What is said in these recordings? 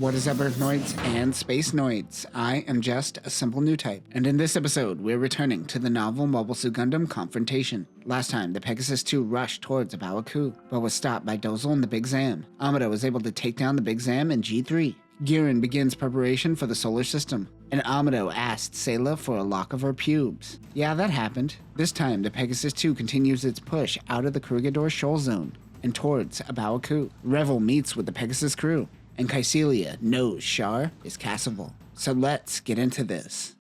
What is up, Earthnoids and Spacenoids? I am just a simple Newtype, and in this episode, we're returning to the novel Mobile Suit Gundam Confrontation. Last time, the Pegasus II rushed towards A Baoa Qu, but was stopped by Dozle and the Big Zam. Amado was able to take down the Big Zam in G3. Giran begins preparation for the solar system, and Amado asked Sayla for a lock of her pubes. Yeah, that happened. This time, the Pegasus II continues its push out of the Corregidor Shoal Zone and towards A Baoa Qu. Revel meets with the Pegasus crew, and Kycilia knows Char is Casval. So let's get into this.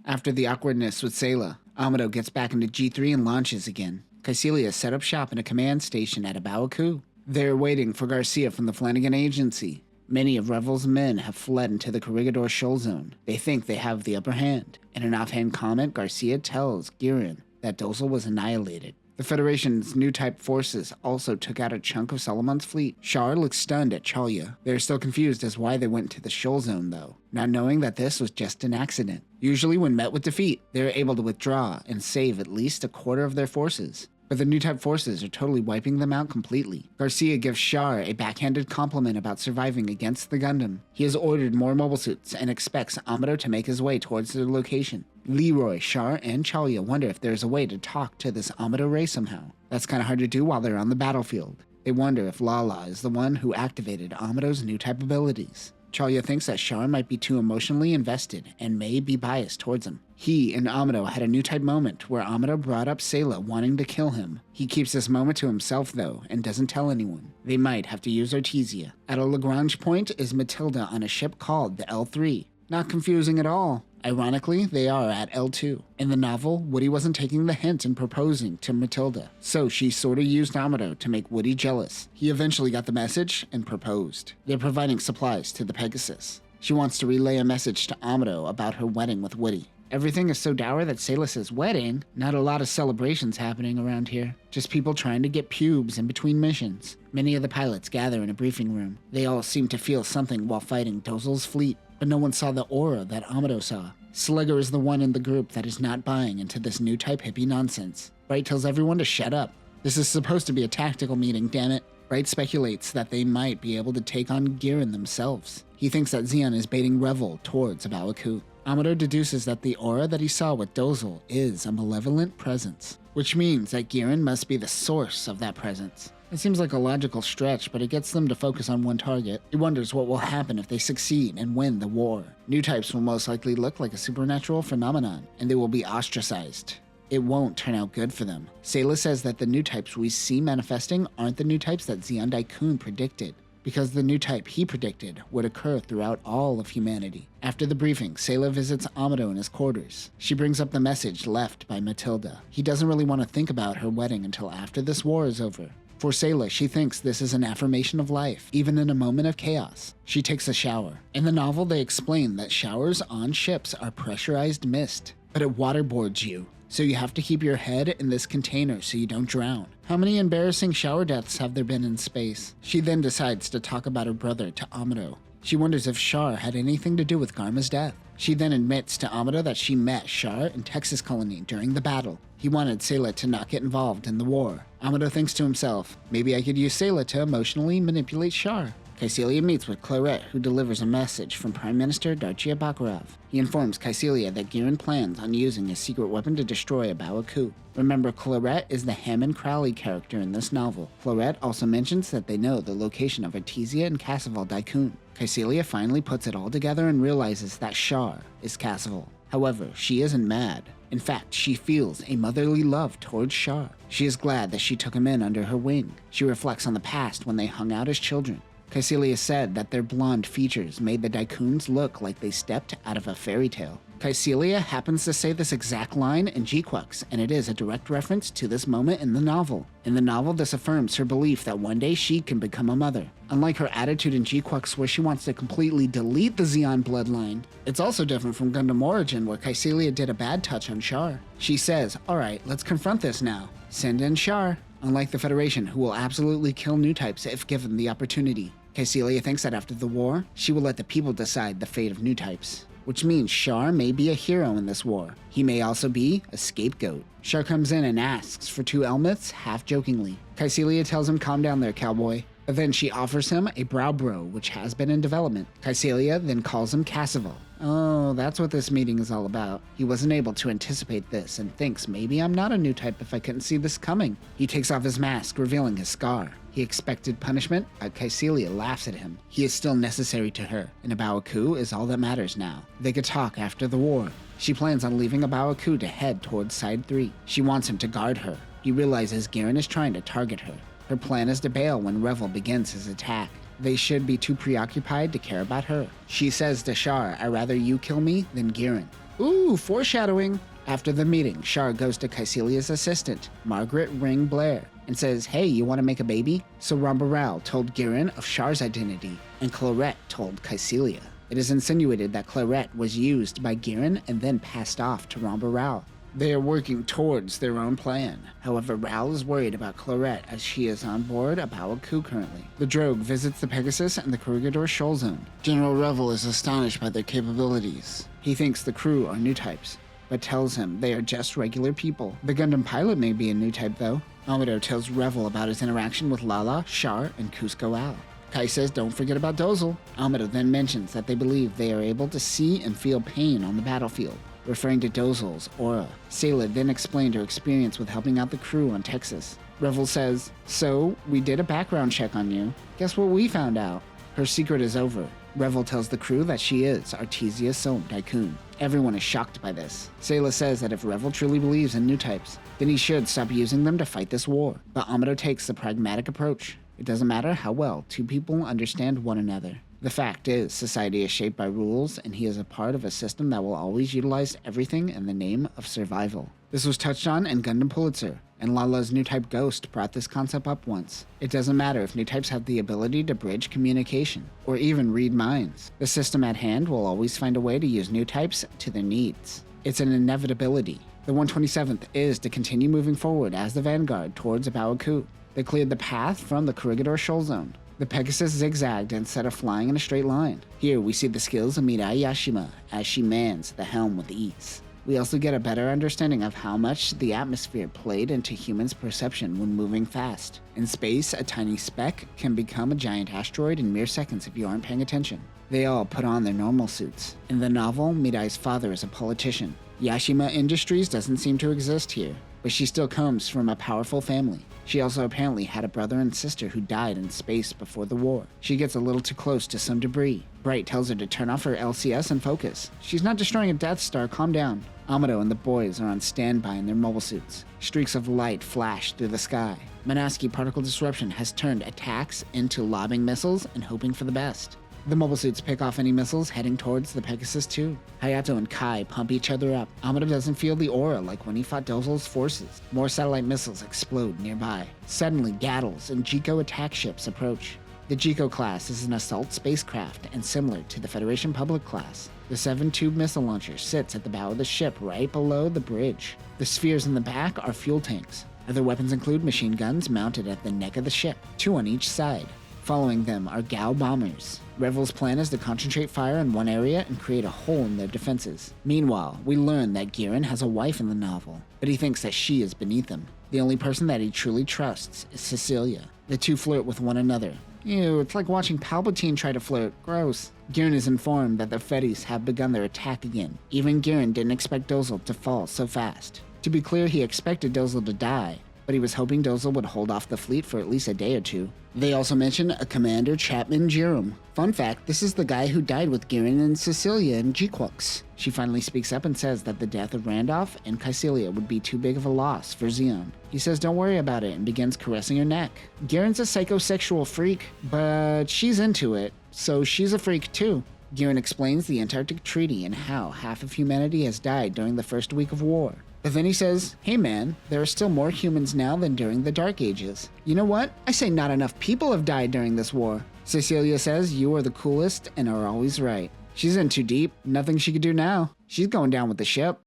After the awkwardness with Sayla, Amado gets back into G3 and launches again. Kycilia set up shop in a command station at A Baoa Qu. They're waiting for Garcia from the Flanagan Agency. Many of Revel's men have fled into the Corregidor Shoal Zone. They think they have the upper hand. In an offhand comment, Garcia tells Giran that Dozle was annihilated. The Federation's Newtype forces also took out a chunk of Solomon's fleet. Char looks stunned at Kycilia. They're still confused as why they went to the Shoal Zone though, not knowing that this was just an accident. Usually when met with defeat, they're able to withdraw and save at least a quarter of their forces. But the Newtype forces are totally wiping them out completely. Garcia gives Char a backhanded compliment about surviving against the Gundam. He has ordered more mobile suits and expects Amado to make his way towards their location. Leroy, Char, and Kycilia wonder if there's a way to talk to this Amado Ray somehow. That's kinda hard to do while they're on the battlefield. They wonder if Lala is the one who activated Amado's Newtype abilities. Kycilia thinks that Char might be too emotionally invested and may be biased towards him. He and Amado had a Newtype moment where Amado brought up Sayla wanting to kill him. He keeps this moment to himself though and doesn't tell anyone. They might have to use Artesia. At a Lagrange point is Matilda on a ship called the L3. Not confusing at all. Ironically, they are at L2. In the novel, Woody wasn't taking the hint and proposing to Matilda, so she sorta used Amado to make Woody jealous. He eventually got the message and proposed. They're providing supplies to the Pegasus. She wants to relay a message to Amado about her wedding with Woody. Everything is so dour that Sayla says wedding? Not a lot of celebrations happening around here. Just people trying to get pubes in between missions. Many of the pilots gather in a briefing room. They all seem to feel something while fighting Dozle's fleet, but no one saw the aura that Amado saw. Slugger is the one in the group that is not buying into this Newtype hippie nonsense. Bright tells everyone to shut up. This is supposed to be a tactical meeting, damn it. Bright speculates that they might be able to take on Giran themselves. He thinks that Zeon is baiting Revel towards A Baoa Qu. Amado deduces that the aura that he saw with Dozle is a malevolent presence, which means that Giran must be the source of that presence. It seems like a logical stretch, but it gets them to focus on one target. He wonders what will happen if they succeed and win the war. Newtypes will most likely look like a supernatural phenomenon, and they will be ostracized. It won't turn out good for them. Sayla says that the Newtypes we see manifesting aren't the Newtypes that Zeon Daikun predicted, because the Newtype he predicted would occur throughout all of humanity. After the briefing, Sayla visits Amado in his quarters. She brings up the message left by Matilda. He doesn't really want to think about her wedding until after this war is over. For Sayla, she thinks this is an affirmation of life, even in a moment of chaos. She takes a shower. In the novel, they explain that showers on ships are pressurized mist, but it waterboards you, so you have to keep your head in this container so you don't drown. How many embarrassing shower deaths have there been in space? She then decides to talk about her brother to Amado. She wonders if Char had anything to do with Garma's death. She then admits to Amado that she met Char in Texas Colony during the battle. He wanted Sayla to not get involved in the war. Amado thinks to himself, maybe I could use Sayla to emotionally manipulate Char. Kycilia meets with Claret, who delivers a message from Prime Minister Darchia Bakarov. He informs Kycilia that Giran plans on using a secret weapon to destroy A Baoa Qu. Remember, Claret is the Hammond Crowley character in this novel. Claret also mentions that they know the location of Artesia and Casval Daikun. Kycilia finally puts it all together and realizes that Char is Casval. However, she isn't mad. In fact, she feels a motherly love towards Char. She is glad that she took him in under her wing. She reflects on the past when they hung out as children. Kycilia said that their blonde features made the Daikuns look like they stepped out of a fairy tale. Kycilia happens to say this exact line in G-Quux, and it is a direct reference to this moment in the novel. In the novel, this affirms her belief that one day she can become a mother. Unlike her attitude in G-Quux where she wants to completely delete the Zeon bloodline, it's also different from Gundam Origin where Kycilia did a bad touch on Char. She says, alright, let's confront this now. Send in Char. Unlike the Federation, who will absolutely kill Newtypes if given the opportunity. Kycilia thinks that after the war, she will let the people decide the fate of Newtypes, which means Char may be a hero in this war. He may also be a scapegoat. Char comes in and asks for 2 Elmiths, half-jokingly. Kycilia tells him, calm down there, cowboy. but then she offers him a brow bro, which has been in development. Kycilia then calls him Casval. Oh, that's what this meeting is all about. He wasn't able to anticipate this and thinks maybe I'm not a new type if I couldn't see this coming. He takes off his mask, revealing his scar. He expected punishment, but Kycilia laughs at him. He is still necessary to her, and A Baoa Qu is all that matters now. They could talk after the war. She plans on leaving A Baoa Qu to head towards Side 3. She wants him to guard her. He realizes Garen is trying to target her. Her plan is to bail when Revel begins his attack. They should be too preoccupied to care about her. She says to Char, I'd rather you kill me than Garen. Ooh, foreshadowing. After the meeting, Char goes to Kycilia's assistant, Margaret Ring Blair, and says, hey, you want to make a baby? So Rambaral told Garen of Char's identity, and Clarette told Kycilia. It is insinuated that Clarette was used by Garen and then passed off to Rambaral. They are working towards their own plan. However, Ral is worried about Clarette as she is on board A Baoa Qu currently. The drogue visits the Pegasus and the Corregidor Shoal Zone. General Revel is astonished by their capabilities. He thinks the crew are new types, but tells him they are just regular people. The Gundam pilot may be a new type though. Amado tells Revel about his interaction with Lala, Char, and Cusco Al. Kai says don't forget about Dozel. Amado then mentions that they believe they are able to see and feel pain on the battlefield, referring to Dozel's aura. Sayla then explained her experience with helping out the crew on Texas. Revel says, so, we did a background check on you. Guess what we found out? Her secret is over. Revel tells the crew that she is Artesia Som Daikun. Everyone is shocked by this. Sayla says that if Revel truly believes in new types, then he should stop using them to fight this war. But Amado takes the pragmatic approach. It doesn't matter how well two people understand one another. The fact is, society is shaped by rules, and he is a part of a system that will always utilize everything in the name of survival. This was touched on in Gundam Pulitzer, and Lala's new type Ghost brought this concept up once. It doesn't matter if new types have the ability to bridge communication, or even read minds. The system at hand will always find a way to use new types to their needs. It's an inevitability. The 127th is to continue moving forward as the vanguard towards A Baoa Qu. They cleared the path from the Corregidor Shoal Zone. The Pegasus zigzagged instead of flying in a straight line. Here we see the skills of Mirai Yashima as she mans the helm with ease. We also get a better understanding of how much the atmosphere played into humans' perception when moving fast. In space, a tiny speck can become a giant asteroid in mere seconds if you aren't paying attention. They all put on their normal suits. In the novel, Mirai's father is a politician. Yashima Industries doesn't seem to exist here, but she still comes from a powerful family. She also apparently had a brother and sister who died in space before the war. She gets a little too close to some debris. Bright tells her to turn off her LCS and focus. She's not destroying a Death Star, calm down. Amado and the boys are on standby in their mobile suits. Streaks of light flash through the sky. Manaski particle disruption has turned attacks into lobbing missiles and hoping for the best. The mobile suits pick off any missiles heading towards the Pegasus II. Hayato and Kai pump each other up. Amado doesn't feel the aura like when he fought Dozel's forces. More satellite missiles explode nearby. Suddenly, Gattles and Jico attack ships approach. The Jico class is an assault spacecraft and similar to the Federation Public class. The 7-tube missile launcher sits at the bow of the ship right below the bridge. The spheres in the back are fuel tanks. Other weapons include machine guns mounted at the neck of the ship, 2 on each side. Following them are Gao bombers. Revel's plan is to concentrate fire in one area and create a hole in their defenses. Meanwhile, we learn that Garen has a wife in the novel, but he thinks that she is beneath him. The only person that he truly trusts is Kycilia. The two flirt with one another. Ew, it's like watching Palpatine try to flirt. Gross. Garen is informed that the Fetties have begun their attack again. Even Garen didn't expect Dozel to fall so fast. To be clear, he expected Dozel to die, but he was hoping Dozel would hold off the fleet for at least a day or two. They also mention a Commander Chapman Jerome. Fun fact, this is the guy who died with Garen and Kycilia in Jiquux. She finally speaks up and says that the death of Randolph and Kycilia would be too big of a loss for Zeon. He says don't worry about it and begins caressing her neck. Garen's a psychosexual freak, but she's into it, so she's a freak too. Garen explains the Antarctic Treaty and how half of humanity has died during the first week of war. But then he says, hey man, there are still more humans now than during the Dark Ages. You know what? I say not enough people have died during this war. Kycilia says you are the coolest and are always right. She's in too deep, nothing she could do now. She's going down with the ship.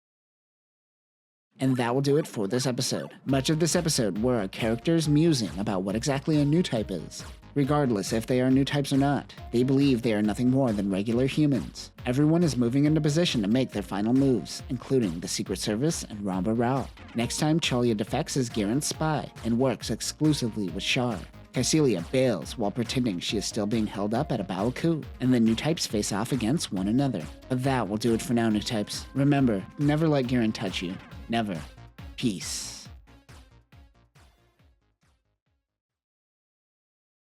And that will do it for this episode. Much of this episode were our characters musing about what exactly a new type is. Regardless if they are new types or not, they believe they are nothing more than regular humans. Everyone is moving into position to make their final moves, including the Secret Service and Ramba Rao. Next time, Chalia defects as Garen's spy and works exclusively with Char. Kycilia bails while pretending she is still being held up at A Baoa Qu, and the Newtypes face off against one another. But that will do it for now, Newtypes. Remember, never let Garen touch you. Never. Peace.